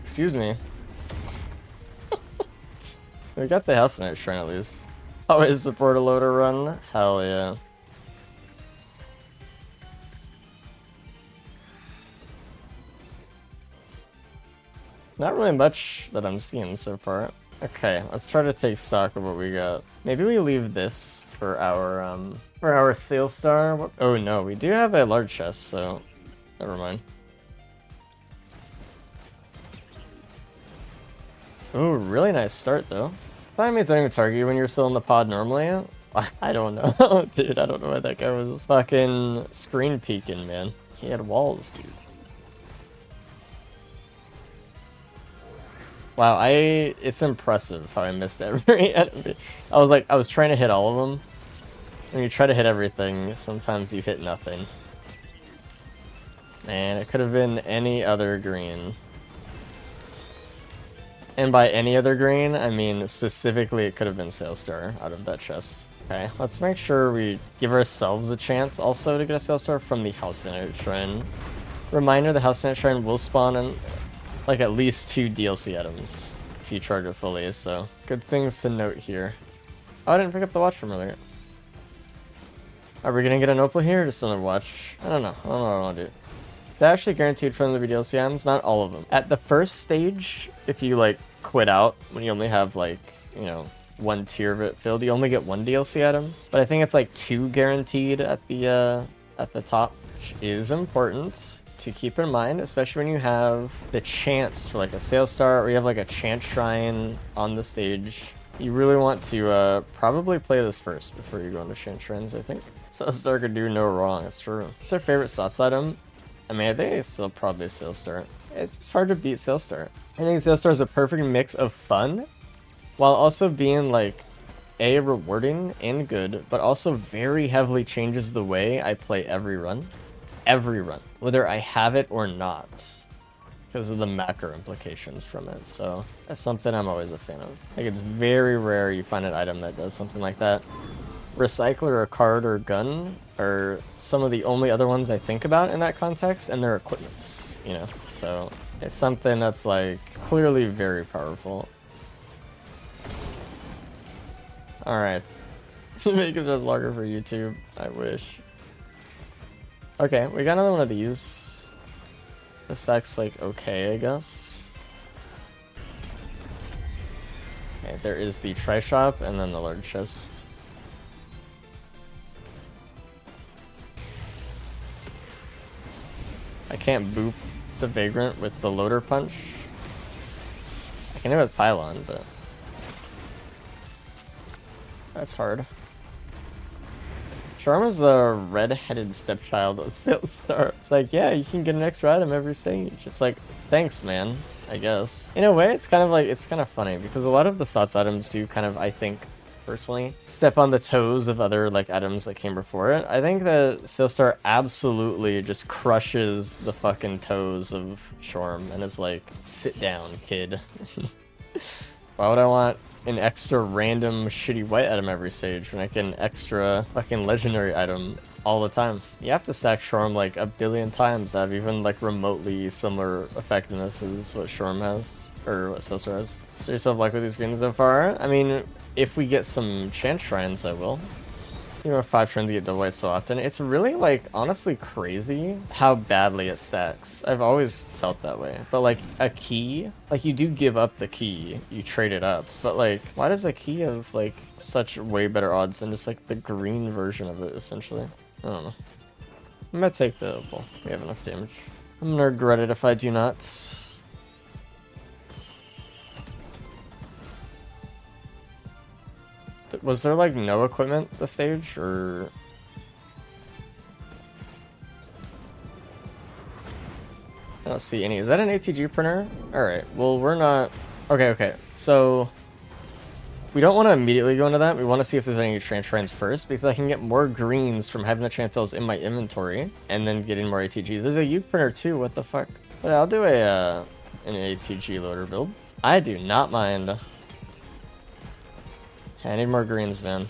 Excuse me. We got the House Knight Shrine at least. Always support a loader run? Hell yeah. Not really much that I'm seeing so far. Okay, let's try to take stock of what we got. Maybe we leave this for our Sail Star. Oh no, we do have a large chest, so never mind. Oh, really nice start though. That means I don't even target you when you're still in the pod normally. I don't know, dude. I don't know why that guy was fucking screen peeking, man. He had walls, dude. Wow, it's impressive how I missed every enemy. I was trying to hit all of them. When you try to hit everything, sometimes you hit nothing. And it could have been any other green. And by any other green, I mean specifically it could have been Sailstar out of that chest. Okay, let's make sure we give ourselves a chance also to get a Sailstar from the House Knight Shrine. Reminder, the House Knight Shrine will spawn in like at least 2 DLC items if you charge it fully, so good things to note here. Oh, I didn't pick up the watch from earlier. Are we gonna get an Opal here or just another watch? I don't know. I don't know what I want to do. They're actually guaranteed from the DLC items, not all of them. At the first stage, if you like quit out when you only have like, you know, 1 tier of it filled, you only get 1 DLC item. But I think it's like 2 guaranteed at the top, which is important to keep in mind, especially when you have the chance for like a Sail Star or you have like a chance shrine on the stage. You really want to probably play this first before you go into chance shrines, I think. Sail Star could do no wrong, it's true. What's our favorite slots item? I mean, I think it's still probably Sail Star. It's just hard to beat Sail Star. I think Sail Star is a perfect mix of fun while also being like A, rewarding and good, but also very heavily changes the way I play every run. Every run, whether I have it or not, because of the macro implications from it. So that's something I'm always a fan of. Like, it's very rare you find an item that does something like that. Recycler or card or gun are some of the only other ones I think about in that context, and they're equipments, you know? So it's something that's like clearly very powerful. Alright. Make it just longer for YouTube. I wish. Okay, we got another one of these. This stack's like okay, I guess. Okay, there is the tri-shop and then the large chest. I can't boop the Vagrant with the loader punch. I can do it with Pylon, but that's hard. Sharma's the red-headed stepchild of Sailstar. It's like, yeah, you can get an extra item every stage. It's like, thanks, man, I guess. In a way, it's kind of funny, because a lot of the slots items do kind of, I think, personally, step on the toes of other, like, items that came before it. I think that Sailstar absolutely just crushes the fucking toes of Shorm, and is like, sit down, kid. Why would I want an extra random shitty white item every stage when I get an extra fucking legendary item all the time? You have to stack Shorm like a billion times to have even like remotely similar effectiveness as what Shorm has, or what Sailstar has. So yourself luck with these greens so far? I mean, if we get some chance shrines, I will. You know, 5 turns to get double white so often. It's really, like, honestly crazy how badly it stacks. I've always felt that way. But, like, a key, like, you do give up the key. You trade it up. But, like, why does a key have, like, such way better odds than just, like, the green version of it, essentially? I don't know. I'm gonna take the opal. We have enough damage. I'm gonna regret it if I do not. Was there like no equipment this stage, or? I don't see any. Is that an ATG printer? Alright, well we're not... Okay. So we don't want to immediately go into that. We want to see if there's any chance shrines first, because I can get more greens from having the chancells in my inventory and then getting more ATGs. There's a Uke printer too, what the fuck? But I'll do an ATG loader build. I do not mind. I need more greens, man.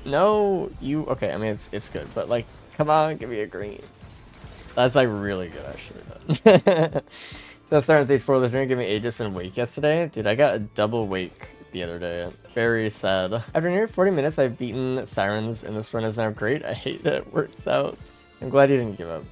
No, you... Okay, I mean, it's good, but, like, come on, give me a green. That's like really good actually. That starting stage 4 was going to give me Aegis and Wake yesterday. Dude, I got a double Wake the other day. Very sad. After nearly 40 minutes, I've beaten Sirens, and this run is now great. I hate that it works out. I'm glad you didn't give up.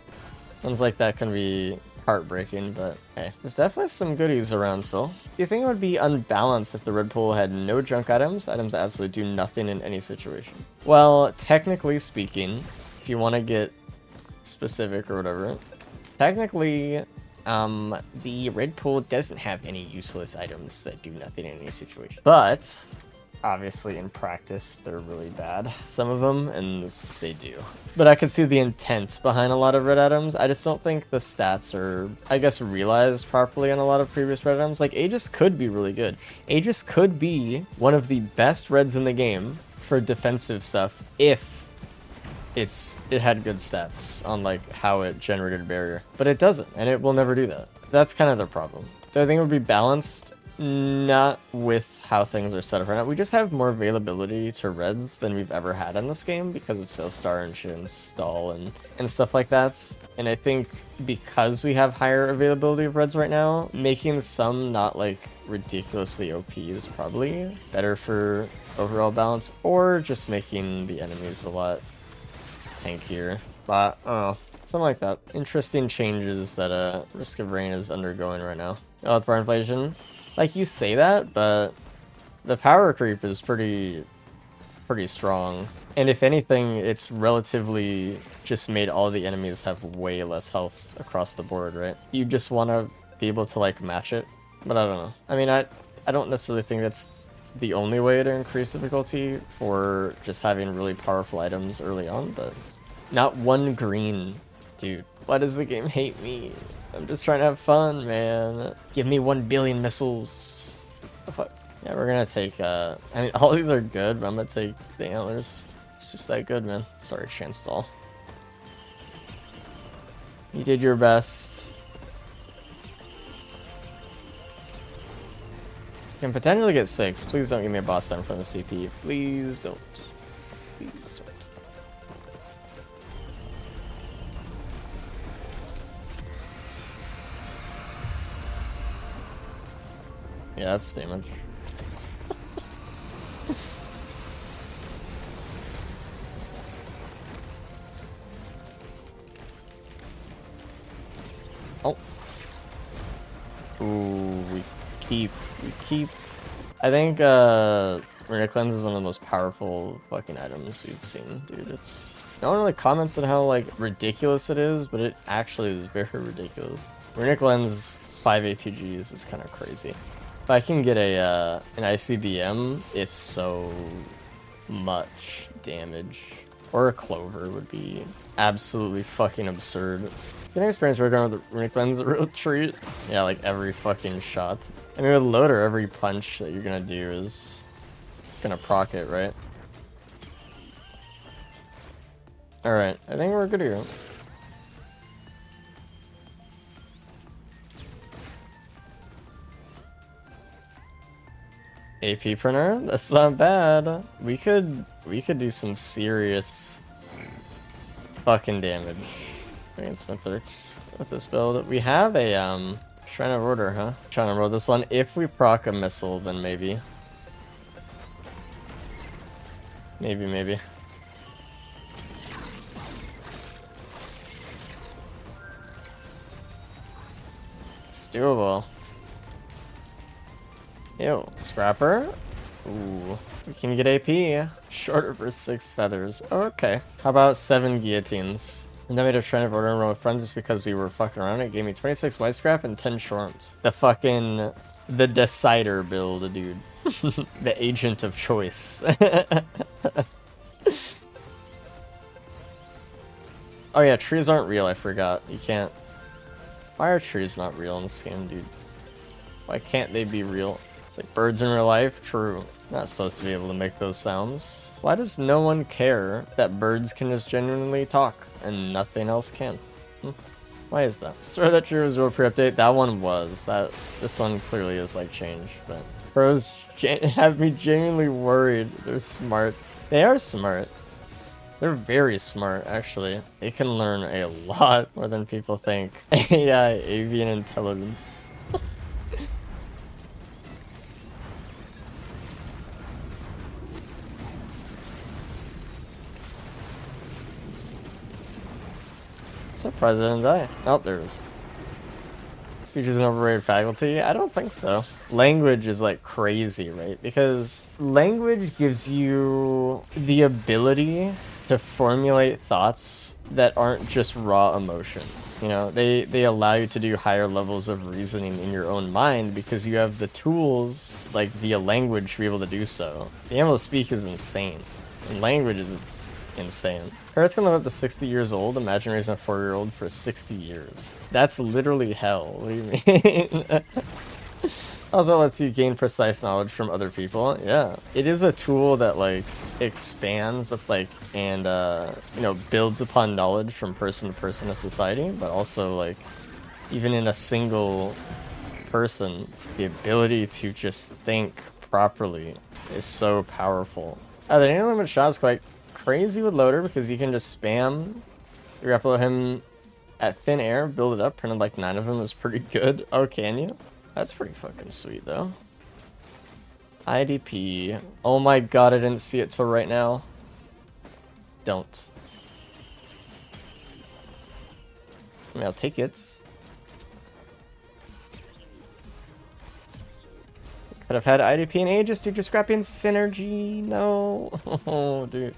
Ones like that can be heartbreaking, but hey, there's definitely some goodies around still. Do you think it would be unbalanced if the red pool had no junk items? Items that absolutely do nothing in any situation. Well, technically speaking, if you want to get specific or whatever, technically, the red pool doesn't have any useless items that do nothing in any situation. But obviously in practice, they're really bad, some of them, and they do. But I can see the intent behind a lot of red items. I just don't think the stats are, I guess, realized properly on a lot of previous red items. Like, Aegis could be really good. Aegis could be one of the best reds in the game for defensive stuff if it had good stats on like how it generated a barrier, but it doesn't, and it will never do that. That's kind of the problem. Do I think it would be balanced? Not with how things are set up right now. We just have more availability to reds than we've ever had in this game because of Sailstar and shit and stall and stuff like that. And I think because we have higher availability of reds right now, making some not like ridiculously OP is probably better for overall balance, or just making the enemies a lot tankier. But I don't know, something like that. Interesting changes that Risk of Rain is undergoing right now. Oh, with bar inflation, like you say that, but the power creep is pretty strong. And if anything, it's relatively just made all the enemies have way less health across the board, right? You just want to be able to like match it, but I don't know. I mean, I don't necessarily think that's the only way to increase difficulty for just having really powerful items early on, but not one green. Dude, why does the game hate me? I'm just trying to have fun, man. Give me 1 billion missiles. The fuck? Yeah, we're gonna take, I mean, all these are good, but I'm gonna take the antlers. It's just that good, man. Sorry, chance stall. You did your best. Can potentially get 6. Please don't give me a boss down from the CP. Please don't. Please don't. Yeah, that's damage. Oh. Ooh, we keep. I think Runic Lens is one of the most powerful fucking items we've seen, dude. It's no one really comments on how like ridiculous it is, but it actually is very ridiculous. Runic Lens 5 ATGs is kind of crazy. If I can get a an ICBM, it's so much damage. Or a Clover would be absolutely fucking absurd. Getting experience working with the Runic Lens is a real treat. Yeah, like every fucking shot. I mean, with Loader, every punch that you're gonna do is gonna proc it, right? Alright, I think we're good to go. AP printer? That's not bad. We could do some serious fucking damage against Mythrix with this build. We have a Shrine of Order, huh? Trying to roll this one. If we proc a missile, then maybe. Maybe. It's doable. Ew, Scrapper? Ooh, we can get AP. Shorter for 6 feathers. Oh, okay. How about 7 guillotines? And then we had a Shrine of Order and run with friends just because we were fucking around. It gave me 26 white scrap and 10 shorms. The decider build, dude. The agent of choice. Oh yeah, trees aren't real, I forgot. You can't... Why are trees not real in this game, dude? Why can't they be real? It's like birds in real life? True. Not supposed to be able to make those sounds. Why does no one care that birds can just genuinely talk and nothing else can? Why is that? Sorry, that tree was real pre-update. That one was. This one clearly is like changed, but bros have me genuinely worried. They're smart. They are smart. They're very smart, actually. They can learn a lot more than people think. AI, avian intelligence. Surprised I didn't die. Oh, there it is. Speech is an overrated faculty? I don't think so. Language is like crazy, right? Because language gives you the ability to formulate thoughts that aren't just raw emotion. You know, they allow you to do higher levels of reasoning in your own mind because you have the tools, like via language, to be able to do so. Being able to speak is insane. And language is insane. Parrots can live up to 60 years old. Imagine raising a 4-year-old for 60 years. That's literally hell. What do you mean? Also lets you gain precise knowledge from other people. Yeah. It is a tool that like expands with like and you know, builds upon knowledge from person to person in society, but also like even in a single person, the ability to just think properly is so powerful. The nano limit shot is quite crazy with loader because you can just spam grapple him at thin air, build it up, printed like 9 of them is pretty good. Oh, can you? That's pretty fucking sweet though. IDP. Oh my god, I didn't see it till right now. Don't. I mean, I'll take it. Could have had IDP in ages, dude. Just scrapping synergy. No. Oh, dude.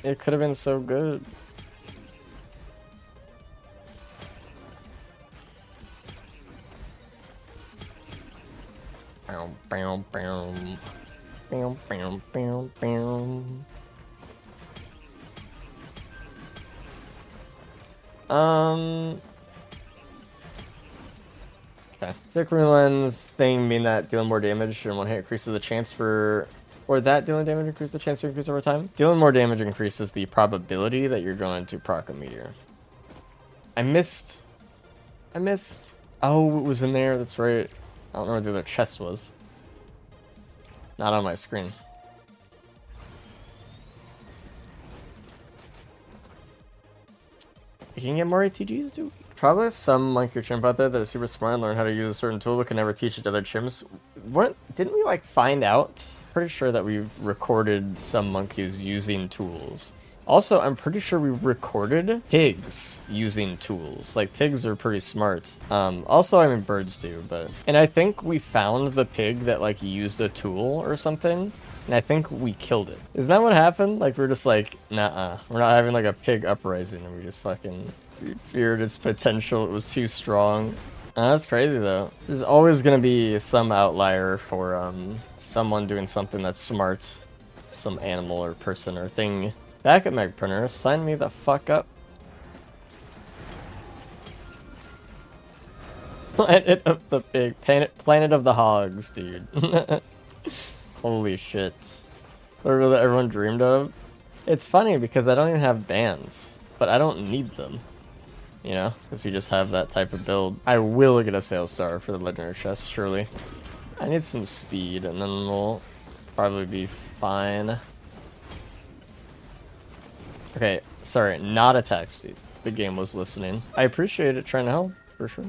It could have been so good. Bam, bam, bam. Bam, bam, bam, bam. Okay. Sick rune lens thing mean that dealing more damage in one hit increases the chance for... Or that dealing damage increases the chance to increase over time? Dealing more damage increases the probability that you're going to proc a meteor. I missed... Oh, it was in there, that's right. I don't know where the other chest was. Not on my screen. You can get more ATGs, dude. Probably some monkey chimp out there that is super smart and learn how to use a certain tool but can never teach it to other chimps. Didn't we like find out? Pretty sure that we've recorded some monkeys using tools. Also, I'm pretty sure we recorded pigs using tools. Like, pigs are pretty smart. Also, I mean, birds do, but... And I think we found the pig that, like, used a tool or something, and I think we killed it. Isn't that what happened? Like, we're just like, nah, we're not having, like, a pig uprising, and we just fucking... We feared its potential, it was too strong. That's crazy, though. There's always gonna be some outlier for, someone doing something that's smart. Some animal or person or thing. Back at Meg Printer, sign me the fuck up. Planet of the pig. Planet of the hogs, dude. Holy shit. Literally that everyone dreamed of. It's funny because I don't even have bands, but I don't need them. You know, because we just have that type of build. I will get a sales star for the legendary chest, surely. I need some speed, and then we'll probably be fine. Okay, sorry, not attack speed. The game was listening. I appreciate it trying to help, for sure.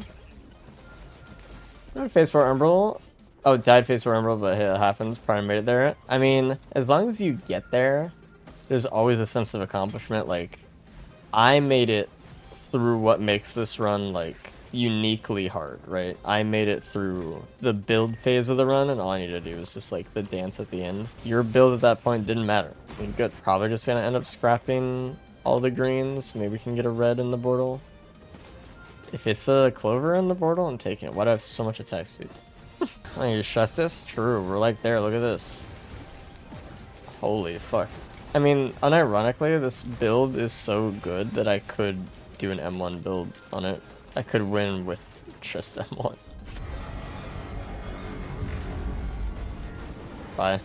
Phase 4 umbral. Oh, died phase 4 umbral, but hey, it happens. Probably made it there. I mean, as long as you get there, there's always a sense of accomplishment. Like, I made it through what makes this run, like, uniquely hard, right? I made it through the build phase of the run, and all I need to do is just, like, the dance at the end. Your build at that point didn't matter. I mean, good. Probably just gonna end up scrapping all the greens. Maybe we can get a red in the portal. If it's a clover in the portal, I'm taking it. Why do I have so much attack speed? I need to stress this? True, we're like there, look at this. Holy fuck. I mean, unironically, this build is so good that I could do an M1 build on it. I could win with just M1. Bye.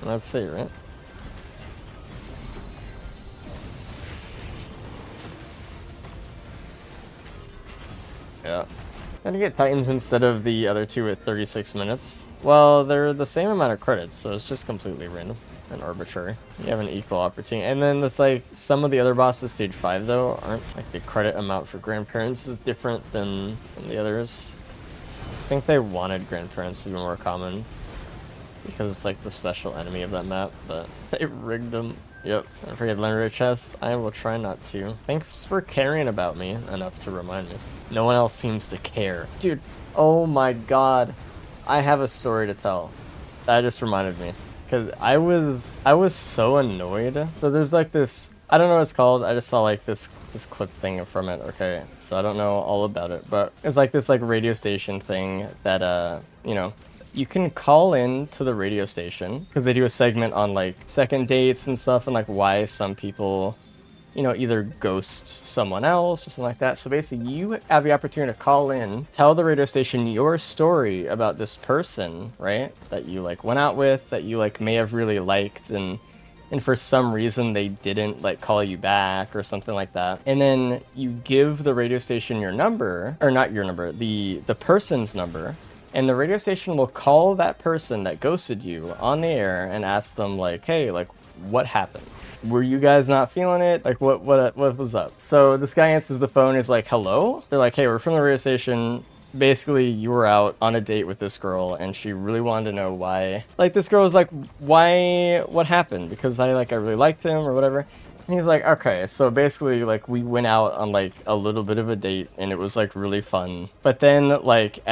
Let's see, right? Yeah. I'm gonna get Titans instead of the other two at 36 minutes. Well, they're the same amount of credits, so it's just completely random and arbitrary. You have an equal opportunity. And then it's like, some of the other bosses, stage 5 though, aren't like the credit amount for grandparents is different than the others. I think they wanted grandparents to be more common because it's like the special enemy of that map, but they rigged them. Yep, I forget legendary chests. I will try not to. Thanks for caring about me enough to remind me. No one else seems to care. Dude, oh my god. I have a story to tell. That just reminded me. Because I was so annoyed. So there's like this, I don't know what it's called. I just saw like this clip thing from it. Okay, so I don't know all about it. But it's like this like radio station thing that, you know, you can call in to the radio station because they do a segment on like second dates and stuff and like why some people, you know, either ghost someone else or something like that. So basically you have the opportunity to call in, tell the radio station your story about this person, right? That you like went out with, that you like may have really liked and for some reason they didn't like call you back or something like that. And then you give the radio station your number, or not your number, the person's number. And the radio station will call that person that ghosted you on the air and ask them like, hey, like, what happened? Were you guys not feeling it? Like, what was up? So this guy answers the phone, is like, hello? They're like, hey, we're from the radio station. Basically, you were out on a date with this girl and she really wanted to know why. Like, this girl was like, why, what happened? Because I really liked him or whatever. And he's like, okay, so basically, like, we went out on, like, a little bit of a date and it was, like, really fun. But then, like,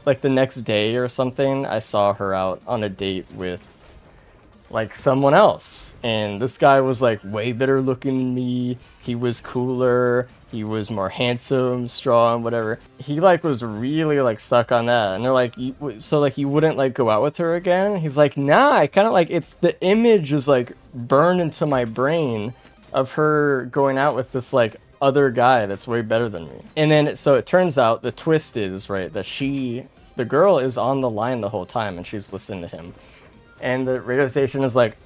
like the next day or something, I saw her out on a date with like someone else, and this guy was like way better looking than me. He was cooler, he was more handsome, strong, whatever. He like was really like stuck on that, and they're like, so like you wouldn't like go out with her again? He's like, nah, I kind of like, it's the image is like burned into my brain of her going out with this like other guy that's way better than me. And then so it turns out the twist is, right, that the girl is on the line the whole time and she's listening to him. And the radio station is like,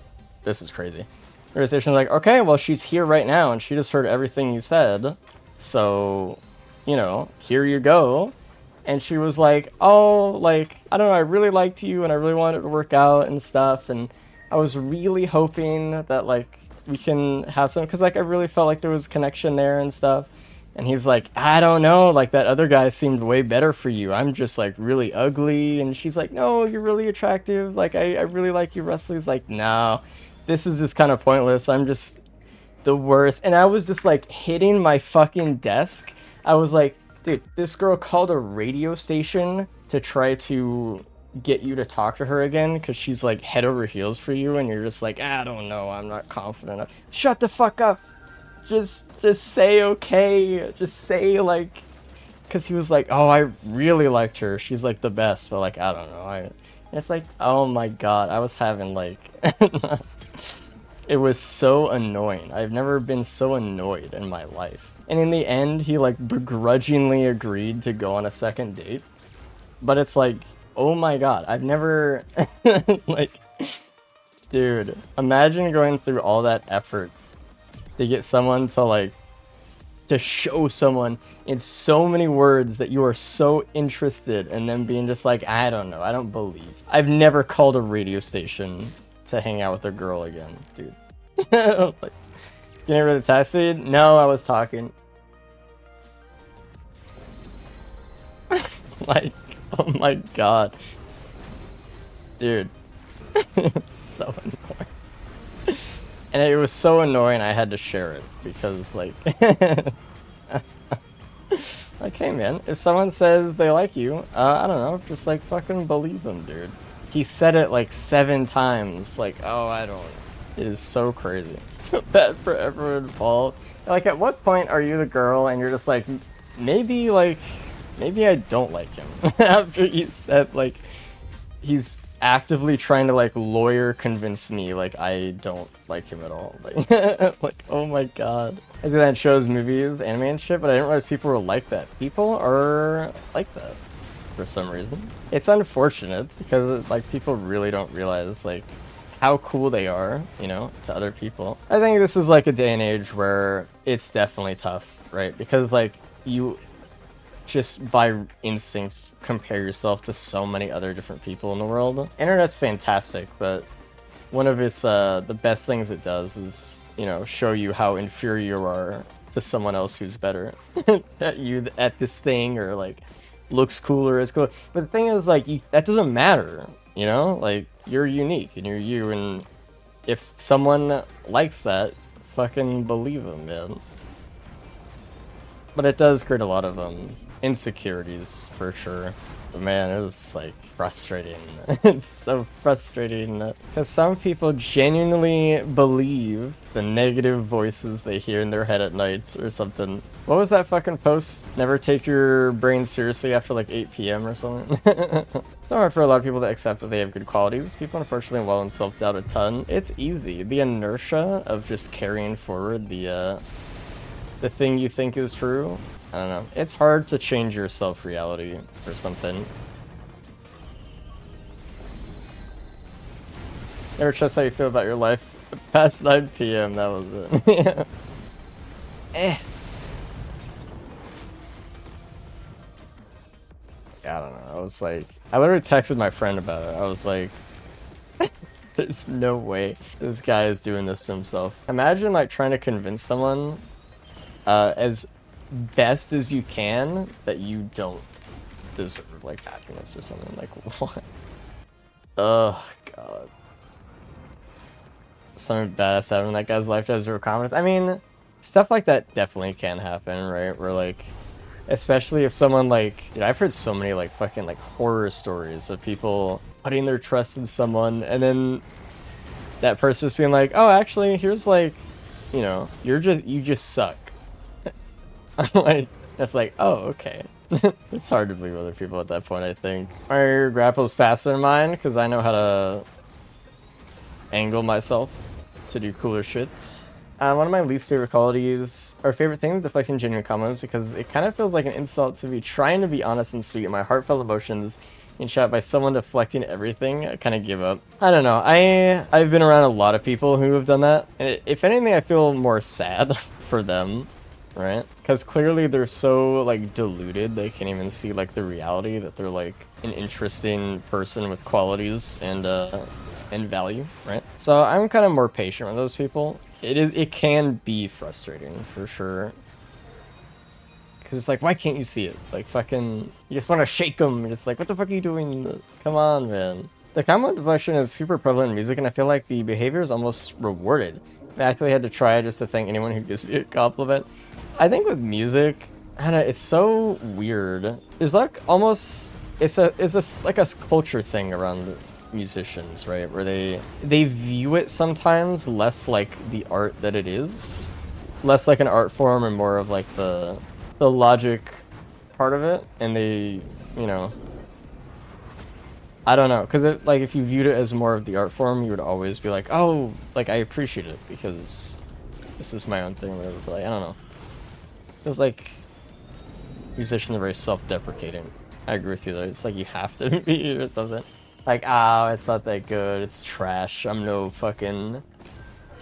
this is crazy. The radio station is like, okay, well, she's here right now and she just heard everything you said. So, you know, here you go. And she was like, oh, like, I don't know, I really liked you and I really wanted it to work out and stuff. And I was really hoping that, like, we can have some, because, like, I really felt like there was connection there and stuff. And he's like, I don't know, like, that other guy seemed way better for you. I'm just, like, really ugly. And she's like, no, you're really attractive. Like, I really like you, Russell. He's like, no, this is just kind of pointless. I'm just the worst. And I was just, like, hitting my fucking desk. I was like, dude, this girl called a radio station to try to get you to talk to her again because she's, like, head over heels for you. And you're just like, I don't know, I'm not confident enough. Shut the fuck up. Just say okay. Just say, like, because he was like, oh, I really liked her. She's, like, the best. But, like, I don't know. And it's like, oh, my God. I was having, like, it was so annoying. I've never been so annoyed in my life. And in the end, he, like, begrudgingly agreed to go on a second date. But it's like, oh, my God. I've never, like, dude, imagine going through all that effort to get someone to, like, to show someone in so many words that you are so interested, and then being just like, I don't know, I don't believe. I've never called a radio station to hang out with a girl again, dude. Like, getting rid of the text feed? No, I was talking. Like, oh my God. Dude. So annoying. And it was so annoying I had to share it because, like, like, hey man, if someone says they like you, I don't know, just like fucking believe them, dude. He said it like 7 times, like, oh, I don't. It is so crazy. Bad for everyone involved. Like, at what point are you the girl and you're just like, maybe I don't like him after he said, like, he's actively trying to, like, lawyer convince me, like, I don't like him at all. Like, like, oh my God. I do that in shows, movies, anime and shit, but I didn't realize people were like that. People are like that for some reason. It's unfortunate because, like, people really don't realize, like, how cool they are, you know, to other people. I think this is, like, a day and age where it's definitely tough, right? Because, like, you just by instinct compare yourself to so many other different people in the world. Internet's fantastic, but one of its the best things it does is, you know, show you how inferior you are to someone else who's better at this thing, or like looks cooler, is cool. But the thing is, like, that doesn't matter, you know? Like, you're unique and you're you, and if someone likes that, fucking believe them, man. But it does create a lot of insecurities for sure. But man, it was like frustrating. It's so frustrating because some people genuinely believe the negative voices they hear in their head at night or something. What was that fucking post? Never take your brain seriously after like 8 p.m. or something. It's not hard for a lot of people to accept that they have good qualities. People unfortunately wallow in self-doubt a ton. It's easy. The inertia of just carrying forward the thing you think is true. I don't know. It's hard to change your self-reality or something. Never trust how you feel about your life past 9 p.m. That was it. Yeah, I don't know. I was like, I literally texted my friend about it. I was like, there's no way this guy is doing this to himself. Imagine like trying to convince someone as best as you can that you don't deserve like happiness or something. Like, what? Oh god, something bad happened in that guy's life to have zero confidence. I mean, stuff like that definitely can happen, right? Where like, especially if someone like, you know, I've heard so many like fucking like horror stories of people putting their trust in someone and then that person just being like, oh, actually, here's like, you know, you just suck. I'm like, that's like, oh, okay. It's hard to believe other people at that point, I think. Are your grapples faster than mine? Because I know how to angle myself to do cooler shits. One of my least favorite qualities, or favorite things, deflecting genuine compliments, because it kind of feels like an insult to be trying to be honest and sweet in my heartfelt emotions and shot by someone deflecting everything. I kind of give up. I don't know. I've been around a lot of people who have done that, and if anything, I feel more sad for them. Right? Because clearly they're so, like, deluded, they can't even see, like, the reality that they're, like, an interesting person with qualities and value, right? So I'm kind of more patient with those people. It can be frustrating, for sure. Because it's like, why can't you see it? Like, fucking, you just want to shake them. It's like, what the fuck are you doing? Come on, man. The compliment deflection is super prevalent in music, and I feel like the behavior is almost rewarded. I actually had to try just to thank anyone who gives me a compliment. I think with music, I don't know, it's so weird. There's like almost, it's like a culture thing around musicians, right? Where they view it sometimes less like the art that it is, less like an art form and more of like the logic part of it, and they, you know, I don't know, because like if you viewed it as more of the art form, you would always be like, oh, like I appreciate it because this is my own thing, whatever. But like, I don't know. It was like musicians are very self-deprecating. I agree with you though. It's like you have to be or something. Like, oh, it's not that good. It's trash. I'm no fucking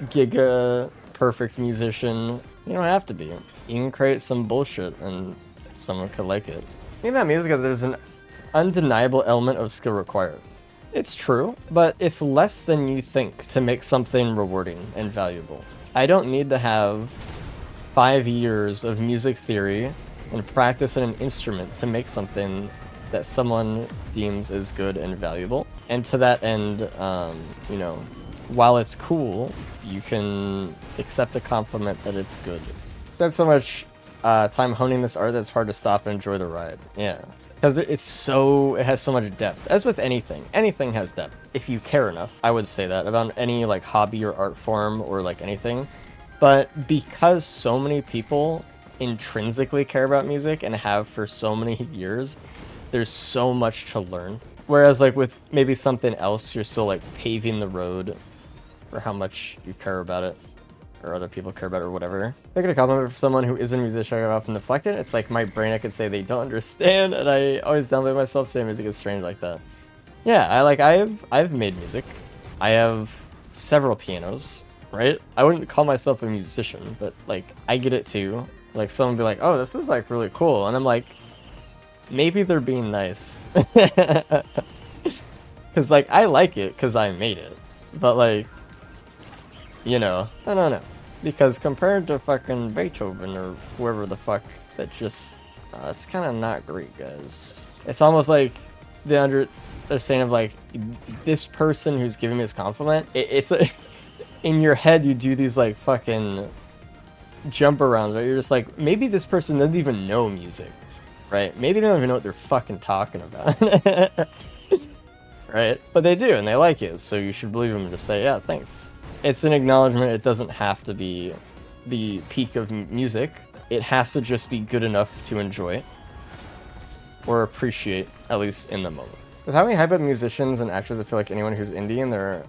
giga perfect musician. You don't have to be. You can create some bullshit and someone could like it. The thing about music is there's an undeniable element of skill required. It's true, but it's less than you think to make something rewarding and valuable. I don't need to have 5 years of music theory and practice on an instrument to make something that someone deems as good and valuable. And to that end, you know, while it's cool, you can accept a compliment that it's good. Spend so much time honing this art that it's hard to stop and enjoy the ride. Yeah. Because it has so much depth. As with anything has depth. If you care enough, I would say that about any like hobby or art form or like anything. But because so many people intrinsically care about music and have for so many years, there's so much to learn. Whereas like with maybe something else, you're still like paving the road for how much you care about it, or other people care about it, or whatever. If I get a compliment from someone who isn't a musician, I often deflect it. It's like my brain, I could say they don't understand, and I always downplay myself saying music is strange like that. Yeah, I've made music. I have several pianos, right? I wouldn't call myself a musician, but like I get it too. Like someone be like, oh, this is like really cool, and I'm like, maybe they're being nice. Cause like I like it because I made it, but like, you know, I don't know. Because compared to fucking Beethoven or whoever the fuck, that just it's kind of not great, guys. It's almost like they're saying of like this person who's giving me this compliment. It's like, in your head you do these like fucking jump arounds, right? You're just like, maybe this person doesn't even know music, right? Maybe they don't even know what they're fucking talking about. Right? But they do, and they like it, so you should believe them and just say, yeah, thanks. It's an acknowledgement. It doesn't have to be the peak of music. It has to just be good enough to enjoy or appreciate, at least in the moment. With how we hype up musicians and actors, I feel like anyone who's indie and they're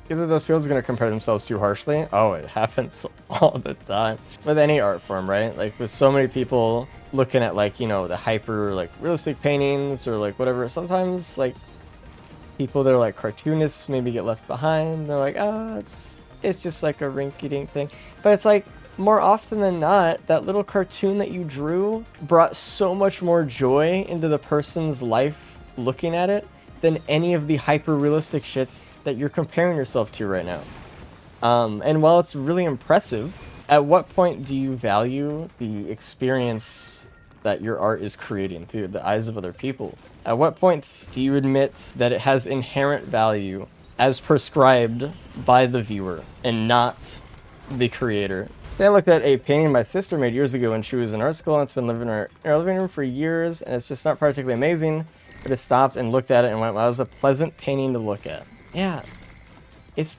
either of those fields are going to compare themselves too harshly. Oh, it happens all the time. With any art form, right? Like with so many people looking at like, you know, the hyper like realistic paintings or like whatever, sometimes like people that are like cartoonists maybe get left behind. They're like, oh, it's just like a rinky-dink thing. But it's like, more often than not, that little cartoon that you drew brought so much more joy into the person's life looking at it than any of the hyper-realistic shit that you're comparing yourself to right now. And while it's really impressive, at what point do you value the experience that your art is creating through the eyes of other people? At what point do you admit that it has inherent value as prescribed by the viewer and not the creator? I looked at a painting my sister made years ago when she was in art school, and it's been living in our living room for years, and it's just not particularly amazing. I just stopped and looked at it and went, wow, it was a pleasant painting to look at. Yeah, it's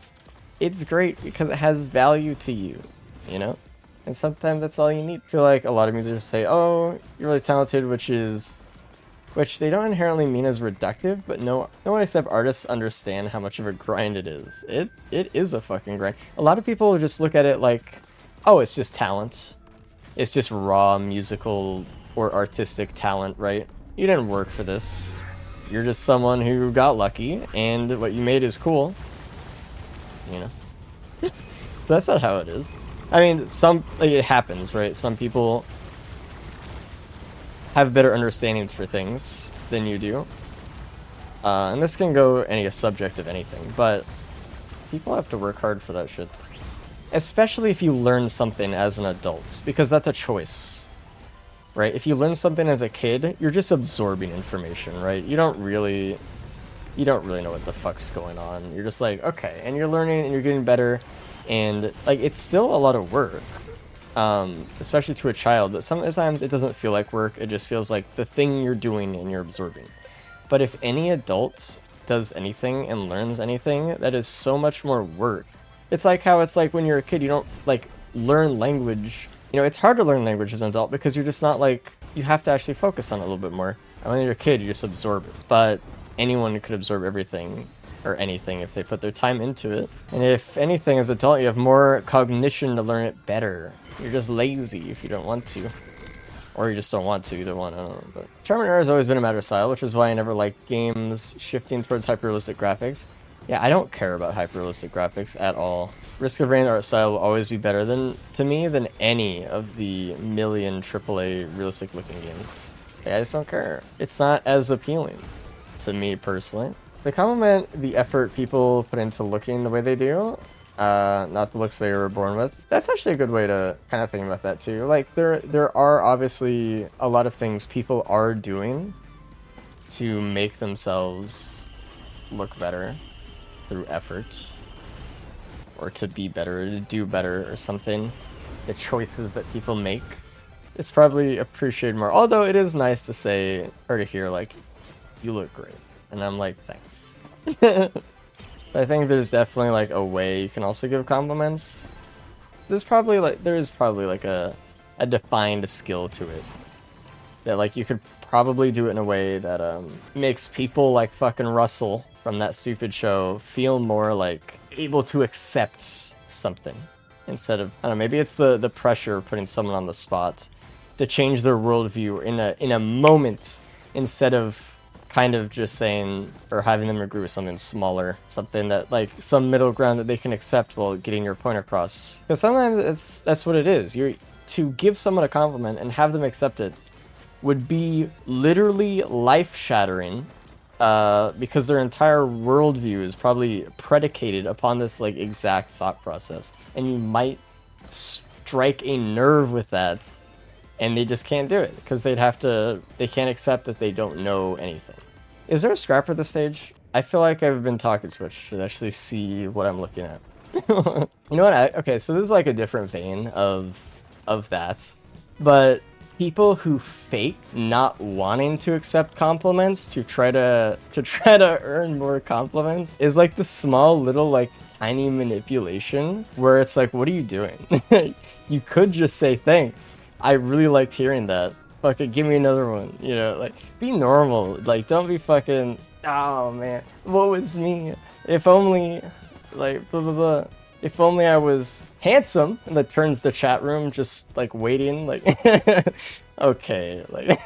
great because it has value to you, you know? And sometimes that's all you need. I feel like a lot of musicians say, oh, you're really talented, which they don't inherently mean as reductive, but no one except artists understand how much of a grind it is. It is a fucking grind. A lot of people just look at it like, oh, it's just talent. It's just raw musical or artistic talent, right? You didn't work for this. You're just someone who got lucky, and what you made is cool. You know? That's not how it is. I mean, it happens, right? Some people have better understandings for things than you do. And this can go any subject of anything, but people have to work hard for that shit. Especially if you learn something as an adult, because that's a choice, right? If you learn something as a kid, you're just absorbing information, right? You don't really know what the fuck's going on. You're just like, okay, and you're learning and you're getting better, and like it's still a lot of work, especially to a child. But sometimes it doesn't feel like work. It just feels like the thing you're doing and you're absorbing. But if any adult does anything and learns anything, that is so much more work. It's like how it's like when you're a kid, you don't like learn language. You know, it's hard to learn language as an adult because you're just not like, you have to actually focus on it a little bit more. And when you're a kid, you just absorb it. But anyone could absorb everything or anything if they put their time into it. And if anything, as an adult, you have more cognition to learn it better. You're just lazy if you don't want to. Or you just don't want to, either one, I don't know. But charm and error has always been a matter of style, which is why I never liked games shifting towards hyper-realistic graphics. Yeah, I don't care about hyper-realistic graphics at all. Risk of Rain art style will always be better to me than any of the million AAA realistic-looking games. Like, I just don't care. It's not as appealing to me personally. They compliment the effort people put into looking the way they do, not the looks they were born with. That's actually a good way to kind of think about that too. Like there are obviously a lot of things people are doing to make themselves look better through effort, or to be better, or to do better, or something. The choices that people make, it's probably appreciated more. Although it is nice to say, or to hear like, you look great. And I'm like, thanks. I think there's definitely like a way you can also give compliments. There is probably like a defined skill to it. That like you could probably do it in a way that makes people like fucking Russell from that stupid show feel more like able to accept something. Instead of, I don't know, maybe it's the pressure of putting someone on the spot to change their worldview in a moment, instead of kind of just saying or having them agree with something smaller, something that like some middle ground that they can accept while getting your point across. Because sometimes that's what it is. You're to give someone a compliment and have them accept it would be literally life-shattering, because their entire worldview is probably predicated upon this like exact thought process, and you might strike a nerve with that, and they just can't do it because they can't accept that they don't know anything. Is there a scrapper at this stage? I feel like I've been talking too much to actually see what I'm looking at. You know what? Okay, so this is like a different vein of that, but people who fake not wanting to accept compliments to try to earn more compliments is like the small little like tiny manipulation where it's like, what are you doing? You could just say thanks. I really liked hearing that. Fucking give me another one. You know, like be normal. Like don't be fucking. Oh man, what was me? If only, like blah blah blah. If only I was handsome, and that turns the chat room just like waiting, like okay, like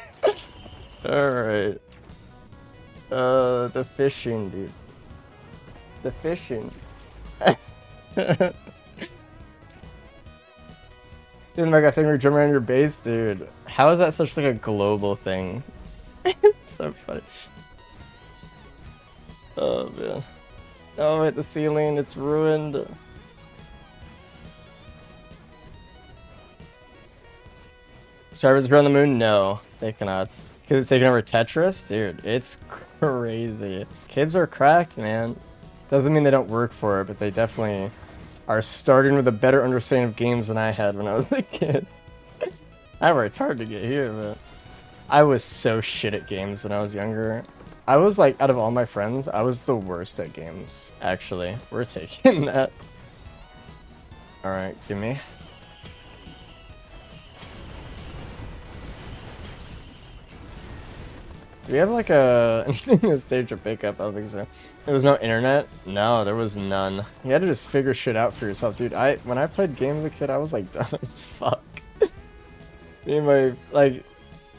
all right. The fishing, dude. The fishing. Dude, like I think we're jumping around your base, dude. How is that such like a global thing? It's so funny. Oh man. Oh, hit the ceiling, it's ruined. Starbucks on the moon? No, they cannot. Because it's taking over Tetris? Dude, it's crazy. Kids are cracked, man. Doesn't mean they don't work for it, but they definitely are starting with a better understanding of games than I had when I was a kid. I worked hard to get here, but I was so shit at games when I was younger. I was like, out of all my friends, I was the worst at games, actually. We're taking that. Alright, give me. Do we have like anything in the stage to pick up? I don't think so. There was no internet? No, there was none. You had to just figure shit out for yourself, dude. When I played games as a kid, I was like dumb as fuck. Anyway, like,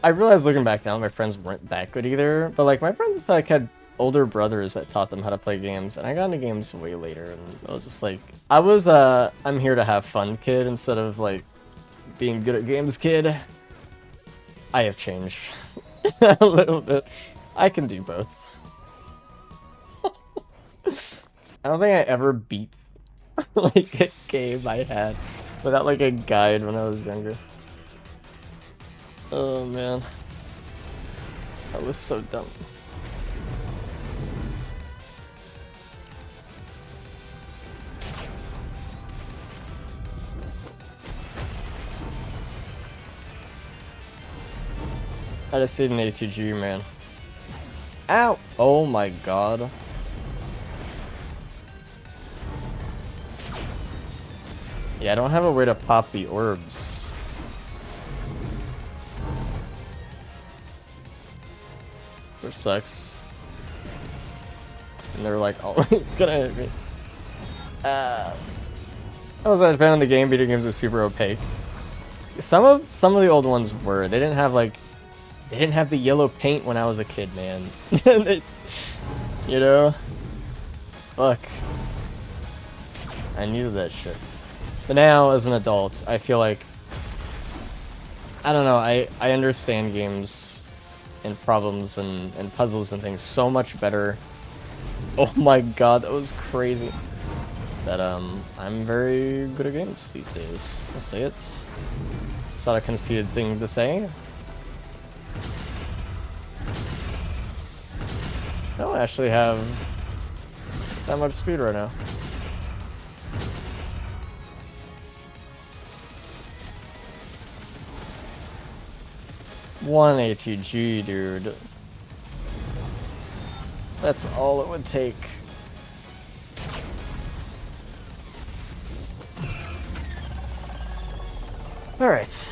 I realized looking back now, my friends weren't that good either. But like, my friends like had older brothers that taught them how to play games, and I got into games way later, and I was just like, I was I'm here to have fun kid instead of like being good at games kid. I have changed. A little bit. I can do both. I don't think I ever beat like a game I had without like a guide when I was younger. Oh man. That was so dumb. I just see an ATG, man. Ow! Oh my god. Yeah, I don't have a way to pop the orbs. Which sucks. And they're like always gonna hit me. I was a fan of the game. Video games are super opaque. Some of the old ones were. They didn't have like. They didn't have the yellow paint when I was a kid, man. You know? Fuck. I needed that shit. But now, as an adult, I feel like... I don't know, I understand games and problems and puzzles and things so much better. Oh my god, that was crazy. That, I'm very good at games these days. I'll say it. It's not a conceited thing to say. I don't actually have that much speed right now. One ATG, dude. That's all it would take. All right.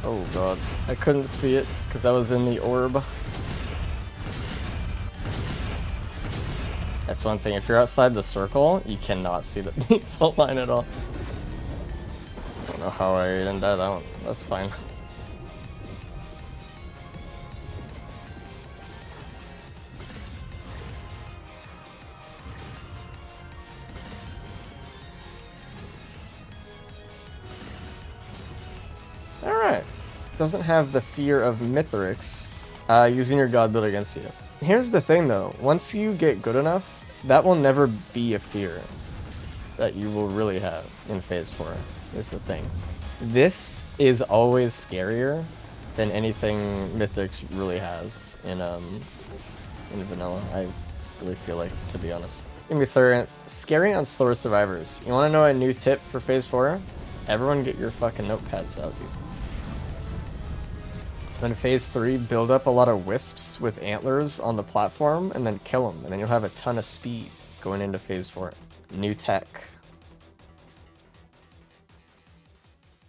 Oh god, I couldn't see it because I was in the orb. That's one thing, if you're outside the circle, you cannot see the pixel line at all. I don't know how I didn't die that one, that's fine. Alright. Doesn't have the fear of Mithrix using your god build against you. Here's the thing though, once you get good enough, that will never be a fear that you will really have in phase 4. Is the thing. This is always scarier than anything Mithrix really has in vanilla. I really feel like, to be honest. It's gonna be scary on slower survivors. You wanna know a new tip for phase 4? Everyone get your fucking notepads out, dude. Then phase 3, build up a lot of wisps with antlers on the platform and then kill them. And then you'll have a ton of speed going into phase 4. New tech.